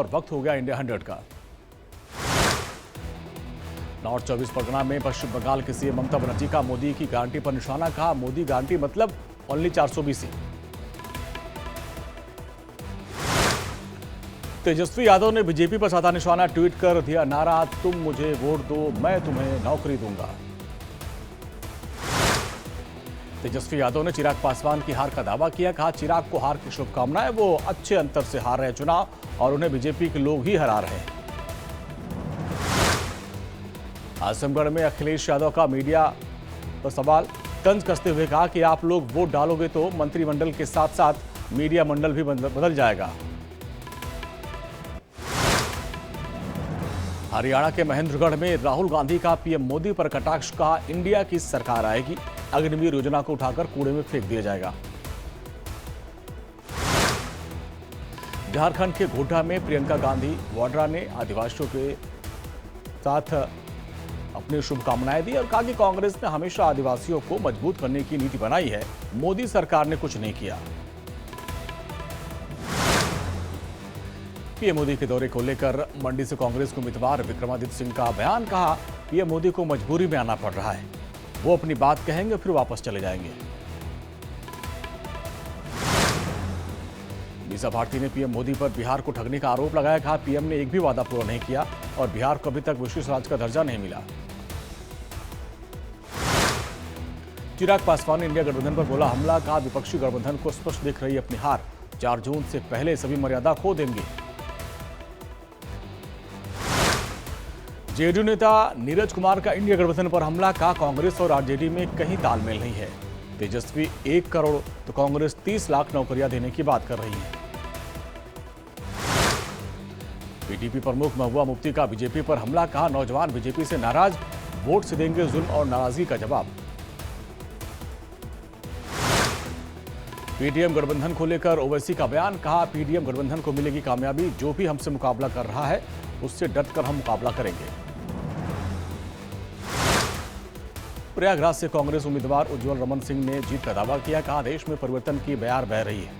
और वक्त हो गया इंडिया 100 का। नॉर्थ 24 परगना में पश्चिम बंगाल के सीएम ममता बनर्जी का मोदी की गारंटी पर निशाना। कहा मोदी गारंटी मतलब ओनली 420 सीट। तेजस्वी यादव ने बीजेपी पर साधा निशाना। ट्वीट कर दिया नारा, तुम मुझे वोट दो मैं तुम्हें नौकरी दूंगा। तेजस्वी यादव ने चिराग पासवान की हार का दावा किया। कहा चिराग को हार की शुभकामनाएं, वो अच्छे अंतर से हार रहे चुनाव और उन्हें बीजेपी के लोग ही हरा रहे हैं। आजमगढ़ में अखिलेश यादव का मीडिया पर सवाल। तंज कसते हुए कहा कि आप लोग वोट डालोगे तो मंत्रिमंडल के साथ साथ मीडिया मंडल भी बदल जाएगा। हरियाणा के महेंद्रगढ़ में राहुल गांधी का पीएम मोदी पर कटाक्ष। कहा इंडिया की सरकार आएगी, अग्निवीर योजना को उठाकर कूड़े में फेंक दिया जाएगा। झारखंड के गोड्डा में प्रियंका गांधी वाड्रा ने आदिवासियों के साथ अपनी शुभकामनाएं दी और कहा कि कांग्रेस ने हमेशा आदिवासियों को मजबूत करने की नीति बनाई है, मोदी सरकार ने कुछ नहीं किया। पीएम मोदी के दौरे को लेकर मंडी से कांग्रेस के उम्मीदवार विक्रमादित्य सिंह का बयान। कहा पीएम मोदी को मजबूरी में आना पड़ रहा है, वो अपनी बात कहेंगे फिर वापस चले जाएंगे। मीसा भारती ने पीएम मोदी पर बिहार को ठगने का आरोप लगाया। कहा पीएम ने एक भी वादा पूरा नहीं किया और बिहार को अभी तक विशेष राज्य का दर्जा नहीं मिला। चिराग पासवान ने इंडिया गठबंधन पर बोला हमला। कहा विपक्षी गठबंधन को स्पष्ट दिख रही अपनी हार, 4 जून से पहले सभी मर्यादा खो देंगे। जेडीयू नेता नीरज कुमार का इंडिया गठबंधन पर हमला। कहा कांग्रेस और आरजेडी में कहीं तालमेल नहीं है। तेजस्वी 1 करोड़ तो कांग्रेस 30 लाख नौकरियां देने की बात कर रही है। पीडीपी प्रमुख महबूबा मुफ्ती का बीजेपी पर हमला। कहा नौजवान बीजेपी से नाराज, वोट से देंगे जुल्म और नाराजगी का जवाब। पीडीएम गठबंधन को लेकर ओवैसी का बयान। कहा पीडीएम गठबंधन को मिलेगी कामयाबी, जो भी हमसे मुकाबला कर रहा है उससे डटकर हम मुकाबला करेंगे। प्रयागराज से कांग्रेस उम्मीदवार उज्जवल रमन सिंह ने जीत का दावा किया। कहा देश में परिवर्तन की बयार बह रही है।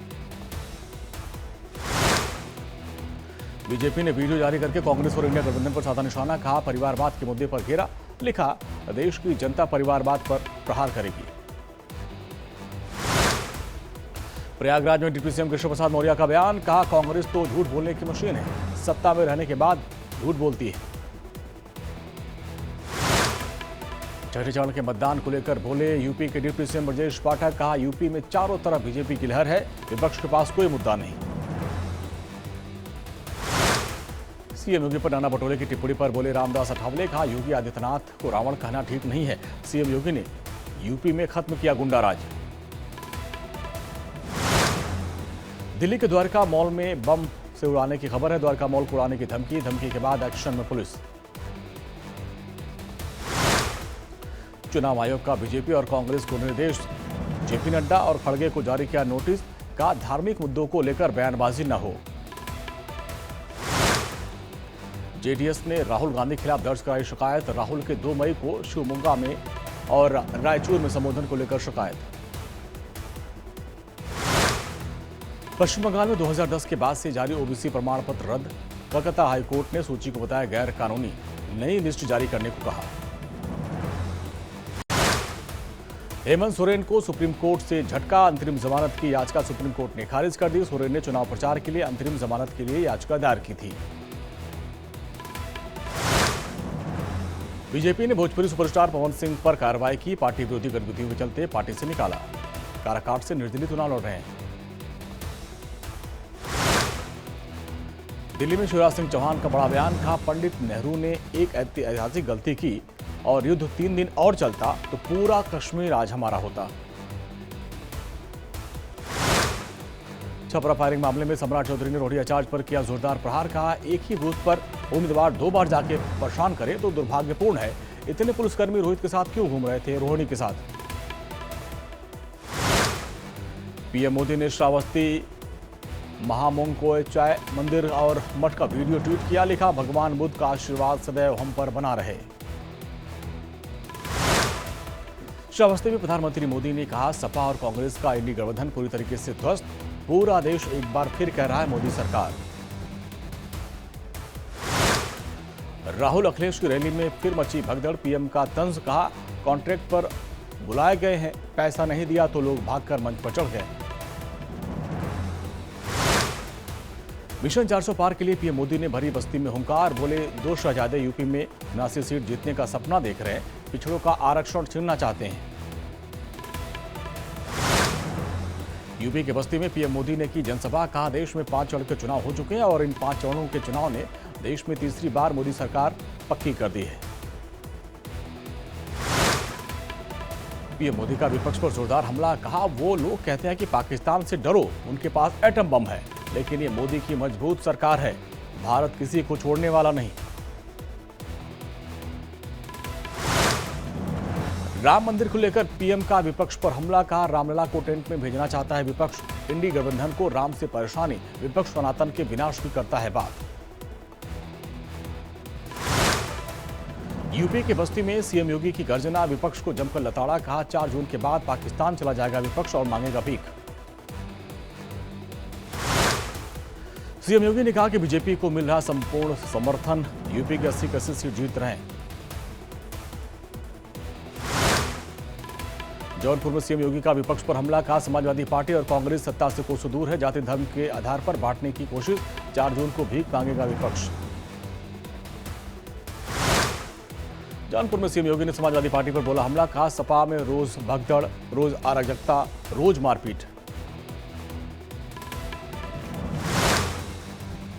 बीजेपी ने वीडियो जारी करके कांग्रेस और इंडिया गठबंधन पर साधा निशाना। कहा परिवारवाद के मुद्दे पर घेरा। लिखा देश की जनता परिवारवाद पर प्रहार करेगी। प्रयागराज में डिप्टी सीएम कृष्ण प्रसाद मौर्य का बयान। कहा कांग्रेस तो झूठ बोलने की मशीन है, सत्ता में रहने के बाद झूठ बोलती है। छठे चरण के मतदान को लेकर बोले यूपी के डिप्टी सीएम ब्रजेश पाठक। कहा यूपी में चारों तरफ बीजेपी की लहर है, विपक्ष के पास कोई मुद्दा नहीं। सीएम योगी पर नाना पटोले की टिप्पणी पर बोले रामदास अठावले। कहा योगी आदित्यनाथ को रावण कहना ठीक नहीं है, सीएम योगी ने यूपी में खत्म किया गुंडाराज। दिल्ली के द्वारका मॉल में बम से उड़ाने की खबर है। द्वारका मॉल को उड़ाने की धमकी के बाद एक्शन में पुलिस। चुनाव आयोग का बीजेपी और कांग्रेस को निर्देश। जेपी नड्डा और खड़गे को जारी किया नोटिस। कहा धार्मिक मुद्दों को लेकर बयानबाजी न हो। जेडीएस ने राहुल गांधी के खिलाफ दर्ज कराई शिकायत। राहुल के 2 मई को शिवमोगा में और रायचूर में संबोधन को लेकर शिकायत। पश्चिम बंगाल में 2010 के बाद से जारी ओबीसी प्रमाण पत्र रद्द। कलकत्ता हाईकोर्ट ने सूची को बताया गैर कानूनी, नई लिस्ट जारी करने को कहा। हेमंत सोरेन को सुप्रीम कोर्ट से झटका। अंतरिम जमानत की याचिका सुप्रीम कोर्ट ने खारिज कर दी। सोरेन ने चुनाव प्रचार के लिए अंतरिम जमानत के लिए याचिका दायर की थी। बीजेपी ने भोजपुरी सुपरस्टार पवन सिंह पर कार्रवाई की। पार्टी विरोधी गतिविधियों के चलते पार्टी से निकाला। काराकाट से निर्दलीय चुनाव लड़ रहे हैं। दिल्ली में शिवराज सिंह चौहान का बड़ा बयान। कहा पंडित नेहरू ने एक ऐतिहासिक गलती की और युद्ध 3 दिन और चलता तो पूरा कश्मीर आज हमारा होता। छपरा फायरिंग मामले में सम्राट चौधरी ने रोहिणी आचार्य पर किया जोरदार प्रहार। कहा एक ही बूथ पर उम्मीदवार 2 बार जाके परेशान करे तो दुर्भाग्यपूर्ण है। इतने पुलिसकर्मी रोहित के साथ क्यों घूम रहे थे, रोहिणी के साथ। पीएम मोदी ने श्रावस्ती महामोंगकोय चाय मंदिर और मठ का वीडियो ट्वीट किया। लिखा भगवान बुद्ध का आशीर्वाद सदैव हम पर बना रहे। श्रावस्ती में प्रधानमंत्री मोदी ने कहा सपा और कांग्रेस का इंडी गठबंधन पूरी तरीके से ध्वस्त। पूरा देश एक बार फिर कह रहा है मोदी सरकार। राहुल अखिलेश की रैली में फिर मची भगदड़, पीएम का तंज, कहा कॉन्ट्रैक्ट पर बुलाए गए हैं, पैसा नहीं दिया तो लोग भागकर मंच पर चढ़ गए। मिशन 400 पार के लिए पीएम मोदी ने भरी बस्ती में हुंकार, बोले 2 शहजादे यूपी में 79 सीट जीतने का सपना देख रहे हैं, पिछड़ों का आरक्षण छीनना चाहते हैं। यूपी के बस्ती में पीएम मोदी ने की जनसभा, कहा देश में 5 चरण के चुनाव हो चुके हैं और इन 5 चरणों के चुनाव ने देश में तीसरी बार मोदी सरकार पक्की कर दी है। पीएम मोदी का विपक्ष पर जोरदार हमला, कहा वो लोग कहते हैं कि पाकिस्तान से डरो, उनके पास एटम बम है, लेकिन ये मोदी की मजबूत सरकार है, भारत किसी को छोड़ने वाला नहीं। राम मंदिर को लेकर पीएम का विपक्ष पर हमला, कहा रामलला को टेंट में भेजना चाहता है विपक्ष, इंडी गठबंधन को राम से परेशानी, विपक्ष सनातन के विनाश की करता है बात। यूपी के बस्ती में सीएम योगी की गर्जना, विपक्ष को जमकर लताड़ा, कहा 4 जून के बाद पाकिस्तान चला जाएगा विपक्ष और मांगेगा भीख। सीएम योगी ने कहा कि बीजेपी को मिल रहा संपूर्ण समर्थन, यूपी के 80 सीट जीत रहे हैं। जौनपुर में सीएम योगी का विपक्ष पर हमला, कहा समाजवादी पार्टी और कांग्रेस सत्ता से कोसों दूर है, जाति धर्म के आधार पर बांटने की कोशिश, 4 जून को भीख मांगेगा विपक्ष। जौनपुर में सीएम योगी ने समाजवादी पार्टी पर बोला हमला, कहा सपा में रोज भगदड़, रोज अराजकता, रोज मारपीट।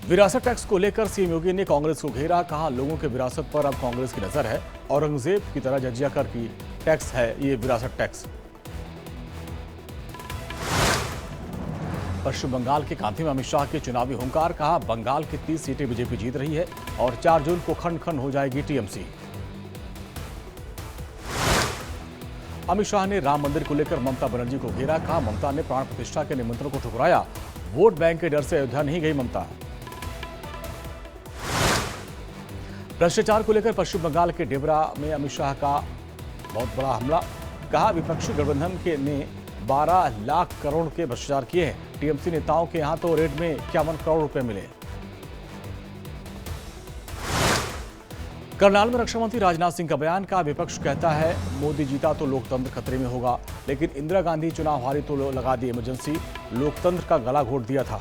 विरासत टैक्स को लेकर सीएम योगी ने कांग्रेस को घेरा, कहा लोगों के विरासत पर अब कांग्रेस की नजर है, औरंगजेब की तरह जजिया कर की टैक्स है ये विरासत टैक्स। पश्चिम बंगाल के कांथी में अमित शाह के चुनावी हुंकार, कहा बंगाल की 30 सीटें बीजेपी जीत रही है और 4 जून को खंड खंड हो जाएगी टीएमसी। अमित शाह ने राम मंदिर को लेकर ममता बनर्जी को घेरा, कहा ममता ने प्राण प्रतिष्ठा के निमंत्रण को ठुकराया, वोट बैंक के डर से अयोध्या नहीं गई ममता। भ्रष्टाचार को लेकर पश्चिम बंगाल के डेबरा में अमित शाह का बहुत बड़ा हमला, कहा विपक्षी गठबंधन के ने 12 लाख करोड़ के भ्रष्टाचार किए हैं, टीएमसी नेताओं के यहां तो रेड में 51 करोड़ रुपए मिले। करनाल में रक्षा मंत्री राजनाथ सिंह का बयान, का विपक्ष कहता है मोदी जीता तो लोकतंत्र खतरे में होगा, लेकिन इंदिरा गांधी चुनाव हारी तो लगा दी इमरजेंसी, लोकतंत्र का गला घोट दिया था।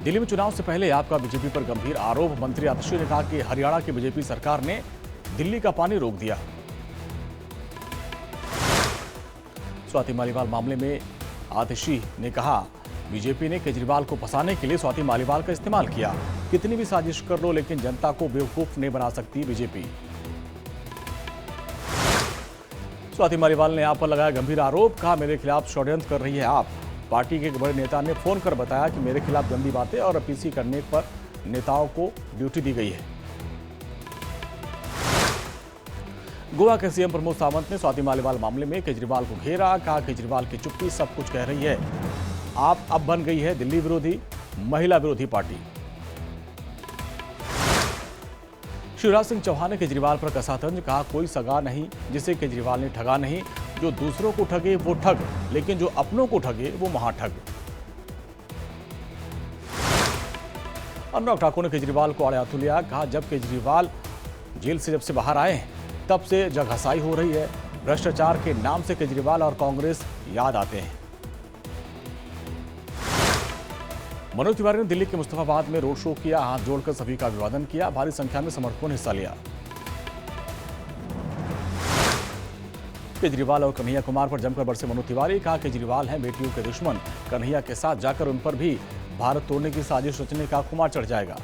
दिल्ली में चुनाव से पहले आपका बीजेपी पर गंभीर आरोप, मंत्री आतिशी ने कहा कि हरियाणा की बीजेपी सरकार ने दिल्ली का पानी रोक दिया। स्वाति मालीवाल मामले में आतिशी ने कहा बीजेपी ने केजरीवाल को फंसाने के लिए स्वाति मालीवाल का इस्तेमाल किया, कितनी भी साजिश कर लो लेकिन जनता को बेवकूफ नहीं बना सकती बीजेपी। स्वाति मालीवाल ने आप पर लगाया गंभीर आरोप, कहा मेरे खिलाफ षड्यंत्र कर रही है आप। पार्टी के एक बड़े नेता ने फोन कर बताया कि मेरे खिलाफ गंदी बातें और पीसी करने पर नेताओं को ड्यूटी दी गई है। गोवा के सीएम प्रमोद सावंत ने स्वाति मालीवाल मामले में केजरीवाल को घेरा, कहा केजरीवाल की चुप्पी सब कुछ कह रही है, आप अब बन गई है दिल्ली विरोधी, महिला विरोधी पार्टी। शिवराज सिंह चौहान ने केजरीवाल पर कसा तंज, कहा कोई सगा नहीं जिसे केजरीवाल ने ठगा नहीं, जो दूसरों को ठगे वो ठग, लेकिन जो अपनों को ठगे वो महाठग। अनुराग ठाकुर ने केजरीवाल को आड़े हाथों लिया, कहा जब केजरीवाल जेल से बाहर आए हैं तब से जगहसाई हो रही है, भ्रष्टाचार के नाम से केजरीवाल और कांग्रेस याद आते हैं। मनोज तिवारी ने दिल्ली के मुस्तफाबाद में रोड शो किया, हाथ जोड़कर सभी का अभिवादन किया, भारी संख्या में समर्थकों ने हिस्सा लिया। केजरीवाल और कन्हैया कुमार पर जमकर बरसे मनोज तिवारी, कहा केजरीवाल हैं बेटियों के दुश्मन, कन्हैया के साथ जाकर उन पर भी भारत तोड़ने की साजिश रचने का खुमार चढ़ जाएगा।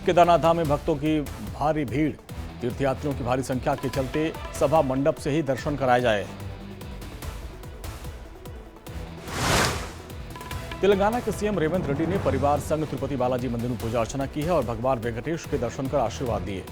केदारनाथ धाम में भक्तों की भारी भीड़, तीर्थयात्रियों की भारी संख्या के चलते सभा मंडप से ही दर्शन कराए जाए। तेलंगाना के सीएम रेवंत रेड्डी ने परिवार संग तिरुपति बालाजी मंदिर में पूजा अर्चना की है और भगवान वेंकटेश के दर्शन कर आशीर्वाद दिए।